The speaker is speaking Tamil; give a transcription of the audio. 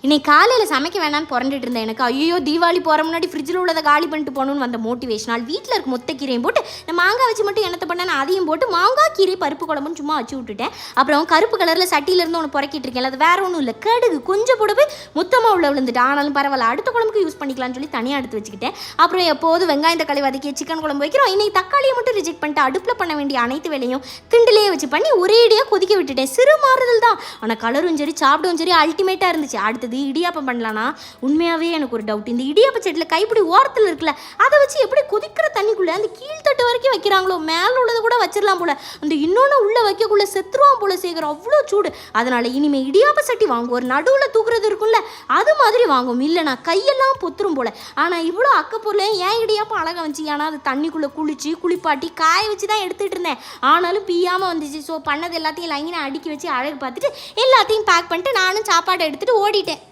இன்னைக்கு காலையில் சமைக்க வேணான்னு புரண்டுட்டு இருந்தேன். எனக்கு ஐயோ தீபாவளி போகிற முன்னாடி ஃப்ரிட்ஜில் உள்ளதை காலி பண்ணிட்டு போகணுன்னு வந்த மோட்டிவேஷனால் வீட்டில் இருக்க மொத்த கீரையும் போட்டு நான் மாங்காய் வச்சு மட்டும் என்னத்தை பண்ணேன், அதையும் போட்டு மாங்காய் கீரை பருப்பு குழம்புன்னு சும்மா வச்சு விட்டுட்டேன். அப்புறம் கருப்பு கலரில் சட்டியிலேருந்து ஒன்று புறக்கிட்டு இருக்கேன். அது வேற ஒன்றும் இல்லை, கடுகு கொஞ்சம் போட்டு போய் மொத்தமாக உள்ள விழுந்துட்டு. ஆனாலும் பரவாயில்ல, அடுத்த குழம்புக்கு யூஸ் பண்ணிக்கலாம்னு சொல்லி தனியாக எடுத்து வச்சுக்கிட்டேன். அப்புறம் எப்போது வெங்காயம் தக்காளி வதக்கி சிக்கன் குழம்பு வைக்கிறோம், இன்னைக்கு தக்காளியை மட்டும் ரிஜெக்ட் பண்ணிட்டு அடுப்பில் பண்ண வேண்டிய அனைத்து வேலையும் திண்டிலேயே வச்சு பண்ணி ஒரேடியாக கொதிக்க விட்டுட்டேன். சிறு மாறுதல் தான், ஆனால் கலரும் சரி சாப்பிடவும் சரி அல்டிமேட்டாக இருந்துச்சு. அடுத்தது இடியாப்பம் பண்ணலாம். உண்மையாவே எனக்கு ஒரு டவுட், இந்த இடியாப்ப செட்டில் கைப்பிடி ஓரத்தில் இருக்குல்ல, அதை வச்சு எப்படி கொதிக்கிற தண்ணிக்குள்ள அந்த கீழ்த்தட்டு வரைக்கும் வைக்கிறாங்களோ, மேல உள்ளதை கூட வச்சிடலாம் போல, அந்த இன்னொன்று உள்ள வைக்கக்குள்ள செத்துருவான் போல சேகர், அவ்வளோ சூடு. அதனால இனிமே இடியாப்ப சட்டி வாங்குவோம், ஒரு நடுவில் தூக்குறது இருக்கும்ல அது மாதிரி வாங்குவோம், இல்லைனா கையெல்லாம் பொத்துரும் போல. ஆனால் இவ்வளோ அக்கப்பொருள் ஏன் இடியாப்பம் அழகாக வந்துச்சு, ஏன்னா அது தண்ணிக்குள்ளே குளிச்சு குளிப்பாட்டி காய வச்சு தான் எடுத்துகிட்டு இருந்தேன். ஆனாலும் பியாமல் வந்துச்சு. ஸோ பண்ணது எல்லாத்தையும் லைனாக அடுக்கி வச்சு அழகு பார்த்துட்டு எல்லாத்தையும் பேக் பண்ணிட்டு நானும் சாப்பாடை எடுத்துகிட்டு ஓடிட்டேன்.